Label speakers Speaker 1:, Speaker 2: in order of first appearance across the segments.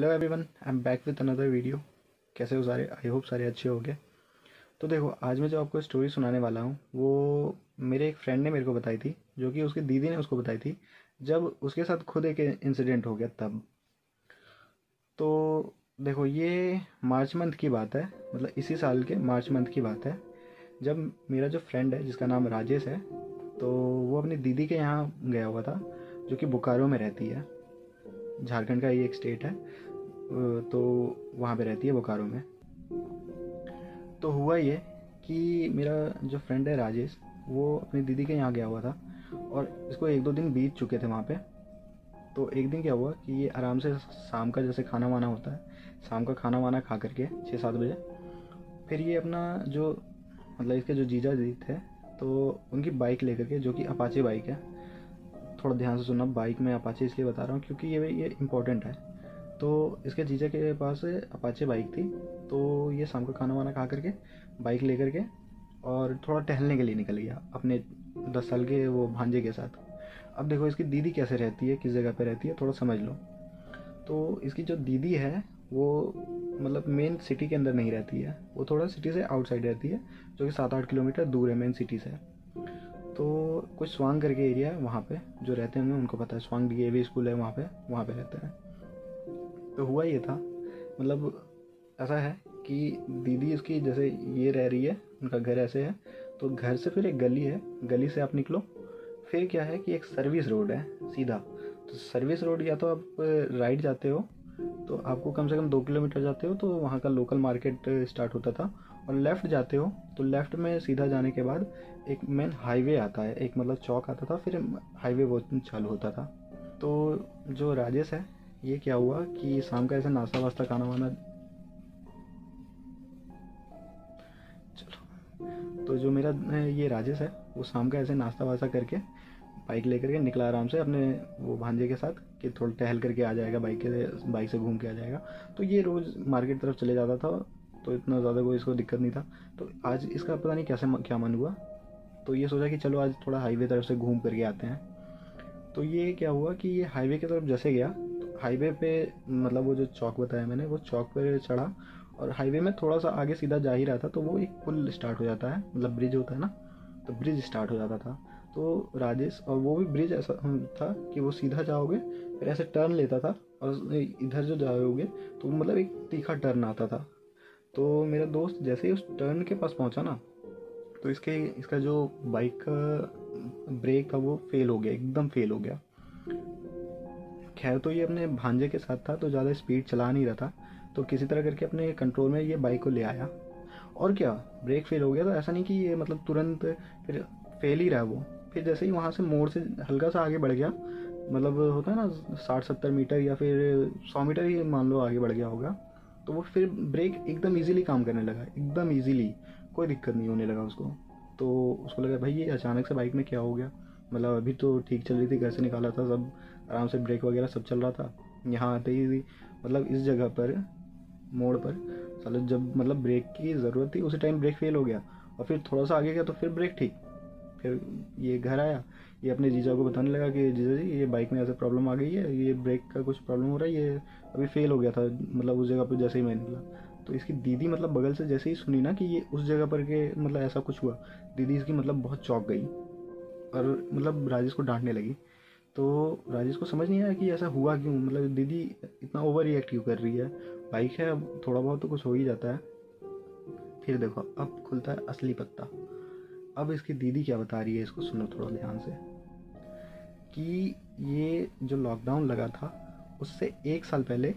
Speaker 1: Hello everyone, I am back with another video. कैसे हो सारे? आई होप सारे अच्छे होंगे। तो देखो, आज मैं जो आपको स्टोरी सुनाने वाला हूँ वो मेरे एक फ्रेंड ने मेरे को बताई थी, जो कि उसकी दीदी ने उसको बताई थी जब उसके साथ खुद एक इंसिडेंट हो गया तब। तो देखो, ये मार्च मंथ की बात है, मतलब इसी साल के मार्च मंथ की बात है, जब मेरा जो फ्रेंड है जिसका नाम राजेश है, तो वो अपनी दीदी के यहाँ गया हुआ था, जो कि बोकारो में रहती है। झारखंड का ही एक स्टेट है, तो वहाँ पे रहती है बोकारो में। तो हुआ ये कि मेरा जो फ्रेंड है राजेश, वो अपनी दीदी के यहाँ गया हुआ था और इसको 1-2 दिन बीत चुके थे वहाँ पे। तो एक दिन क्या हुआ कि ये आराम से शाम का जैसे खाना वाना होता है, शाम का खाना वाना खा करके 6-7 बजे फिर ये अपना जो मतलब इसके जो जीजा जी थे, तो उनकी बाइक लेकर के, जो कि अपाचे बाइक है, थोड़ा ध्यान से सुनना, बाइक में अपाचे इसलिए बता रहा हूँ क्योंकि ये इम्पोर्टेंट है। तो इसके जीजा के पास अपाचे बाइक थी, तो ये शाम का खाना वाना खा करके बाइक लेकर के और थोड़ा टहलने के लिए निकल गया अपने 10 साल के वो भांजे के साथ। अब देखो, इसकी दीदी कैसे रहती है, किस जगह पे रहती है, थोड़ा समझ लो। तो इसकी जो दीदी है वो मतलब मेन सिटी के अंदर नहीं रहती है, वो थोड़ा सिटी से आउटसाइड रहती है, जो कि 7-8 किलोमीटर दूर है मेन सिटी से। तो कुछ स्वांग करके एरिया है वहाँ पे, जो रहते हैं उनको पता है, स्वांग डीएवी स्कूल है वहाँ पे रहते हैं। तो हुआ ये था, मतलब ऐसा है कि दीदी इसकी जैसे ये रह रही है, उनका घर ऐसे है, तो घर से फिर एक गली है, गली से आप निकलो, फिर क्या है कि एक सर्विस रोड है सीधा। तो सर्विस रोड या तो आप राइट जाते हो तो आपको कम से कम 2 किलोमीटर जाते हो तो वहाँ का लोकल मार्केट स्टार्ट होता था, और लेफ़्ट जाते हो तो लेफ़्ट में सीधा जाने के बाद एक मेन हाईवे आता है, एक मतलब चौक आता था, फिर हाईवे वो चालू होता था। तो जो राजेश है, ये क्या हुआ कि शाम का ऐसे नाश्ता वास्ता खाना वाना, चलो, तो जो मेरा ये राजेश है वो शाम का ऐसे नाश्ता वास्ता करके बाइक लेकर के निकला आराम से अपने वो भांजे के साथ कि थोड़ा टहल करके आ जाएगा, बाइक से घूम के आ जाएगा। तो ये रोज़ मार्केट तरफ चले जाता था, तो इतना ज़्यादा कोई इसको दिक्कत नहीं था। तो आज इसका पता नहीं कैसे क्या मन हुआ, तो ये सोचा कि चलो आज थोड़ा हाईवे तरफ से घूम करके आते हैं। तो ये क्या हुआ कि ये हाईवे की तरफ जैसे गया, तो हाईवे पे मतलब वो जो चौक बताया मैंने, वो चौक पर चढ़ा, और हाईवे में थोड़ा सा आगे सीधा जा ही रहा था तो वो एक पुल स्टार्ट हो जाता है, मतलब ब्रिज होता है ना, तो ब्रिज स्टार्ट हो जाता था। तो राजेश, और वो भी ब्रिज ऐसा था कि वो सीधा जाओगे फिर ऐसे टर्न लेता था, और इधर जो जाओगे तो मतलब एक तीखा टर्न आता था। तो मेरा दोस्त जैसे ही उस टर्न के पास पहुंचा ना, तो इसका जो बाइक का ब्रेक था वो फेल हो गया, एकदम फेल हो गया। खैर, तो ये अपने भांजे के साथ था तो ज़्यादा स्पीड चला नहीं रहा था, तो किसी तरह करके अपने कंट्रोल में ये बाइक को ले आया। और क्या, ब्रेक फेल हो गया तो ऐसा नहीं कि ये मतलब तुरंत फिर फेल ही रहा वो, फिर जैसे ही वहाँ से मोड़ से हल्का सा आगे बढ़ गया, मतलब होता है ना 60-70 मीटर या फिर 100 मीटर ही मान लो आगे बढ़ गया होगा, तो वो फिर ब्रेक एकदम इजीली काम करने लगा, एकदम इजीली, कोई दिक्कत नहीं होने लगा उसको। तो उसको लगा भाई ये अचानक से बाइक में क्या हो गया, मतलब अभी तो ठीक चल रही थी, घर से निकाला था सब आराम से, ब्रेक वगैरह सब चल रहा था, यहाँ आते ही मतलब इस जगह पर मोड़ पर साला जब मतलब ब्रेक की ज़रूरत थी उसी टाइम ब्रेक फेल हो गया, और फिर थोड़ा सा आगे गया तो फिर ब्रेक ठीक। फिर ये घर आया, ये अपने जीजा को बताने लगा कि जीजा जी ये बाइक में ऐसे प्रॉब्लम आ गई है, ये ब्रेक का कुछ प्रॉब्लम हो रहा है, ये अभी फेल हो गया था, मतलब उस जगह पर जैसे ही मैं निकला। तो इसकी दीदी मतलब बगल से जैसे ही सुनी ना कि ये उस जगह पर के मतलब ऐसा कुछ हुआ, दीदी इसकी मतलब बहुत चौंक गई और मतलब राजेश को डांटने लगी। तो राजेश को समझ नहीं आया कि ऐसा हुआ क्यों, मतलब दीदी इतना ओवर रिएक्ट क्यों कर रही है, बाइक है, अब थोड़ा बहुत तो कुछ हो ही जाता है। फिर देखो, अब खुलता है असली पत्ता। अब इसकी दीदी क्या बता रही है, इसको सुनो थोड़ा ध्यान से, कि ये जो लॉकडाउन लगा था उससे 1 साल पहले,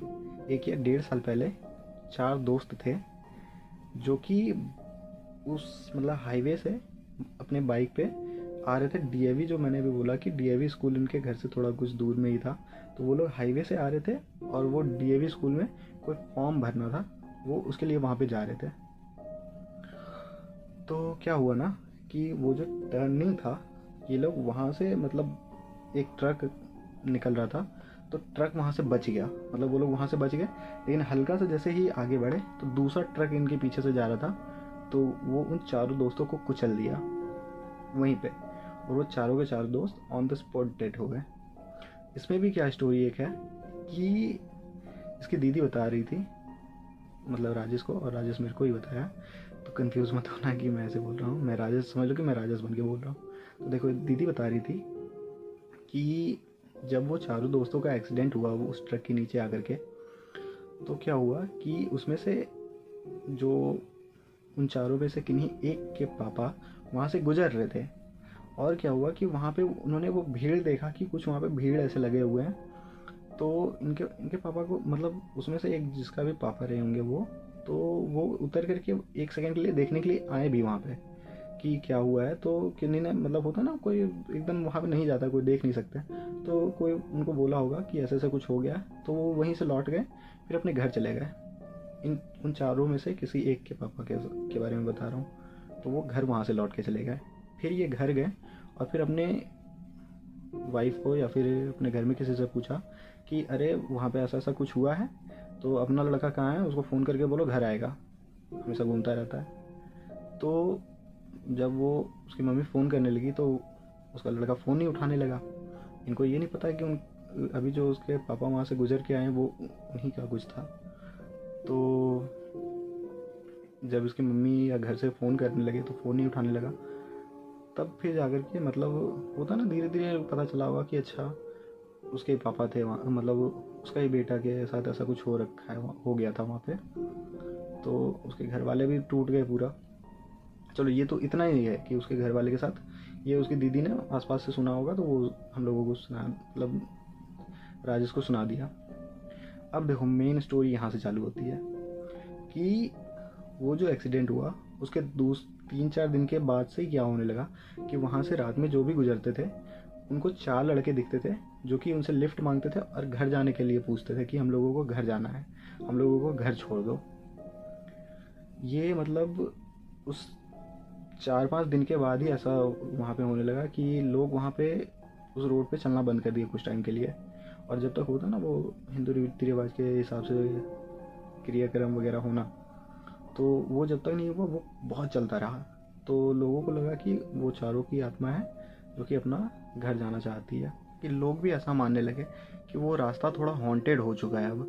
Speaker 1: 1 या 1.5 साल पहले 4 दोस्त थे, जो कि उस मतलब हाईवे से अपने बाइक पे आ रहे थे डीएवी, जो मैंने अभी बोला कि डीएवी स्कूल इनके घर से थोड़ा कुछ दूर में ही था, तो वो लोग हाईवे से आ रहे थे और वो डीएवी स्कूल में कोई फॉर्म भरना था, वो उसके लिए वहाँ पे जा रहे थे। तो क्या हुआ ना कि वो जो टर्निंग था, ये लोग वहाँ से मतलब एक ट्रक निकल रहा था, तो ट्रक वहाँ से बच गया, मतलब वो लोग वहाँ से बच गए, लेकिन हल्का सा जैसे ही आगे बढ़े तो दूसरा ट्रक इनके पीछे से जा रहा था, तो वो उन चारों दोस्तों को कुचल दिया वहीं पे, और वो चारों के चारों दोस्त ऑन द स्पॉट डेड हो गए। इसमें भी क्या स्टोरी एक है कि इसकी दीदी बता रही थी, मतलब राजेश को, और राजेश मेरे को ही बताया, तो कंफ्यूज मत होना कि मैं ऐसे बोल रहा हूँ, मैं राजेश समझ लो कि मैं राजेश बन के बोल रहा हूँ। तो देखो दीदी बता रही थी कि जब वो चारों दोस्तों का एक्सीडेंट हुआ वो उस ट्रक के नीचे आकर के, तो क्या हुआ कि उसमें से जो उन चारों में से किन्हीं एक के पापा वहाँ से गुजर रहे थे, और क्या हुआ कि वहाँ पे उन्होंने वो भीड़ देखा कि कुछ वहाँ पे भीड़ ऐसे लगे हुए हैं, तो इनके इनके पापा को, मतलब उसमें से एक जिसका भी पापा रहे होंगे वो, तो वो उतर करके 1 सेकंड के लिए देखने के लिए आए भी वहाँ पे कि क्या हुआ है। तो किन्हीं ने, मतलब होता ना कोई एकदम वहाँ पे नहीं जाता, कोई देख नहीं सकते, तो कोई उनको बोला होगा कि ऐसे ऐसे कुछ हो गया, तो वो वहीं से लौट गए, फिर अपने घर चले गए। उन चारों में से किसी एक के पापा के बारे में बता रहा हूँ। तो वो घर वहाँ से लौट के चले गए, फिर ये घर गए और फिर अपने वाइफ को या फिर अपने घर में किसी से पूछा कि अरे वहाँ पे ऐसा ऐसा कुछ हुआ है, तो अपना लड़का कहाँ है, उसको फ़ोन करके बोलो घर आएगा, हमेशा घूमता रहता है। तो जब वो उसकी मम्मी फ़ोन करने लगी तो उसका लड़का फ़ोन नहीं उठाने लगा। इनको ये नहीं पता कि अभी जो उसके पापा वहाँ से गुजर के आए वो उन्हीं का कुछ था। तो जब उसकी मम्मी या घर से फ़ोन करने लगे तो फ़ोन नहीं उठाने लगा, तब फिर जाकर के, मतलब होता ना, धीरे धीरे पता चला होगा कि अच्छा उसके पापा थे वहाँ, मतलब उसका ही बेटा के साथ ऐसा कुछ हो रखा है, हो गया था वहाँ पे। तो उसके घर वाले भी टूट गए पूरा। चलो ये तो इतना ही है कि उसके घर वाले के साथ, ये उसकी दीदी ने आसपास से सुना होगा तो वो हम लोगों को सुना, मतलब राजेश को सुना दिया। अब देखो मेन स्टोरी यहाँ से चालू होती है कि वो जो एक्सीडेंट हुआ उसके 3-4 दिन के बाद से क्या होने लगा कि वहाँ से रात में जो भी गुजरते थे उनको 4 लड़के दिखते थे जो कि उनसे लिफ्ट मांगते थे और घर जाने के लिए पूछते थे कि हम लोगों को घर जाना है, हम लोगों को घर छोड़ दो। ये मतलब उस 4-5 दिन के बाद ही ऐसा वहाँ पे होने लगा कि लोग वहाँ पे उस रोड पे चलना बंद कर दिए कुछ टाइम के लिए। और जब तक होता ना वो हिंदू रीति रिवाज के हिसाब से क्रियाक्रम वगैरह होना, तो वो जब तक नहीं हुआ वो बहुत चलता रहा। तो लोगों को लगा कि वो चारों की आत्मा है जो कि अपना घर जाना चाहती है, कि लोग भी ऐसा मानने लगे कि वो रास्ता थोड़ा हॉन्टेड हो चुका है अब,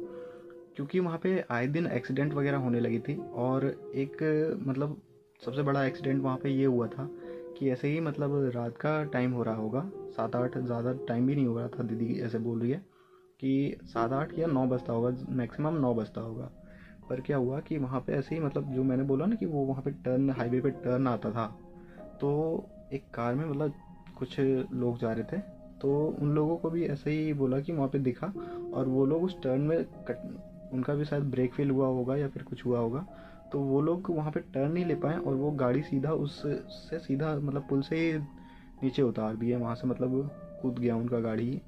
Speaker 1: क्योंकि वहाँ पे आए दिन एक्सीडेंट वगैरह होने लगी थी। और एक, मतलब सबसे बड़ा एक्सीडेंट वहाँ पे ये हुआ था कि ऐसे ही, मतलब रात का टाइम हो रहा होगा, 7-8, ज़्यादा टाइम भी नहीं हो रहा था, दीदी ऐसे बोल रही है कि 7-8 या 9 बजता होगा, मैक्सिमम 9 बजता होगा। पर क्या हुआ कि वहाँ पे ऐसे ही, मतलब जो मैंने बोला ना कि वो वहाँ पे टर्न, हाईवे पे टर्न आता था, तो एक कार में मतलब कुछ लोग जा रहे थे, तो उन लोगों को भी ऐसे ही बोला कि वहाँ पे दिखा, और वो लोग उस टर्न में उनका भी शायद ब्रेक फेल हुआ होगा या फिर कुछ हुआ होगा, तो वो लोग वहाँ पे टर्न नहीं ले पाए और वो गाड़ी सीधा उससे सीधा, मतलब पुल से ही नीचे उतार दिए वहाँ से, मतलब कूद गया उनका गाड़ी,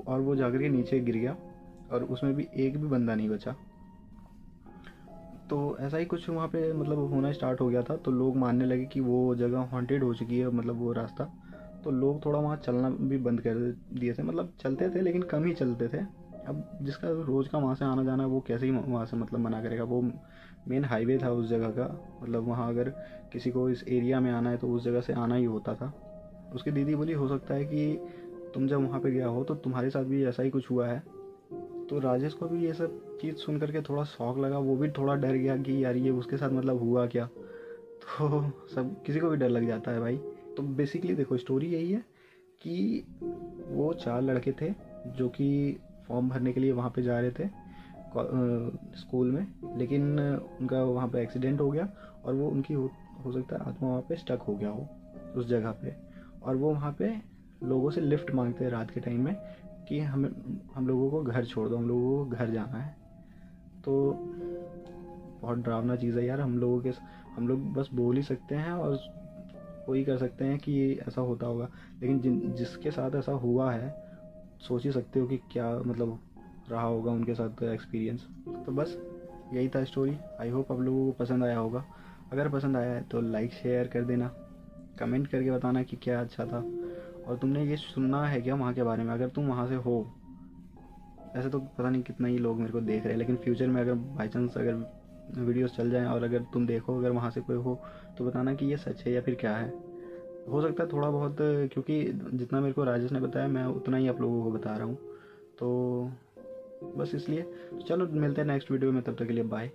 Speaker 1: और वो जाकर के नीचे गिर गया और उसमें भी एक भी बंदा नहीं बचा। तो ऐसा ही कुछ वहाँ पे मतलब होना स्टार्ट हो गया था, तो लोग मानने लगे कि वो जगह हॉन्टेड हो चुकी है, मतलब वो रास्ता। तो लोग थोड़ा वहाँ चलना भी बंद कर दिए थे, मतलब चलते थे लेकिन कम ही चलते थे। अब जिसका रोज़ का वहाँ से आना जाना, वो कैसे ही वहाँ से मतलब मना करेगा, वो मेन हाईवे था उस जगह का, मतलब वहाँ अगर किसी को इस एरिया में आना है तो उस जगह से आना ही होता था। उसकी दीदी बोली हो सकता है कि तुम जब वहाँ पे गया हो तो तुम्हारे साथ भी ऐसा ही कुछ हुआ है। तो राजेश को भी ये सब चीज़ सुन करके थोड़ा शौक लगा, वो भी थोड़ा डर गया कि यार ये उसके साथ मतलब हुआ क्या। तो सब किसी को भी डर लग जाता है भाई। तो बेसिकली देखो स्टोरी यही है कि वो 4 लड़के थे जो कि फॉर्म भरने के लिए वहाँ पे जा रहे थे स्कूल में, लेकिन उनका वहाँ पे एक्सीडेंट हो गया और वो उनकी हो सकता है आत्मा वहाँ पे स्टक हो गया हो उस जगह पे, और वो वहाँ पे लोगों से लिफ्ट मांगते हैं रात के टाइम में कि हम लोगों को घर छोड़ दो, हम लोगों को घर जाना है। तो बहुत डरावना चीज़ है यार। हम लोग बस बोल ही सकते हैं और वही कर सकते हैं कि ऐसा होता होगा, लेकिन जिसके साथ ऐसा हुआ है सोच ही सकते हो कि क्या मतलब रहा होगा उनके साथ एक्सपीरियंस। तो बस यही था स्टोरी। आई होप आप लोगों को पसंद आया होगा। अगर पसंद आया है तो लाइक शेयर कर देना, कमेंट करके बताना कि क्या अच्छा था, और तुमने ये सुनना है क्या वहाँ के बारे में। अगर तुम वहाँ से हो, ऐसे तो पता नहीं कितना ही लोग मेरे को देख रहे हैं, लेकिन फ्यूचर में अगर बाई चांस अगर वीडियोस चल जाएं और अगर तुम देखो, अगर वहाँ से कोई हो तो बताना कि ये सच है या फिर क्या है। हो सकता है थोड़ा बहुत, क्योंकि जितना मेरे को राजेश ने बताया मैं उतना ही आप लोगों को बता रहा हूँ। तो बस इसलिए। तो चलो मिलते हैं नेक्स्ट वीडियो में, तब तक के लिए बाय।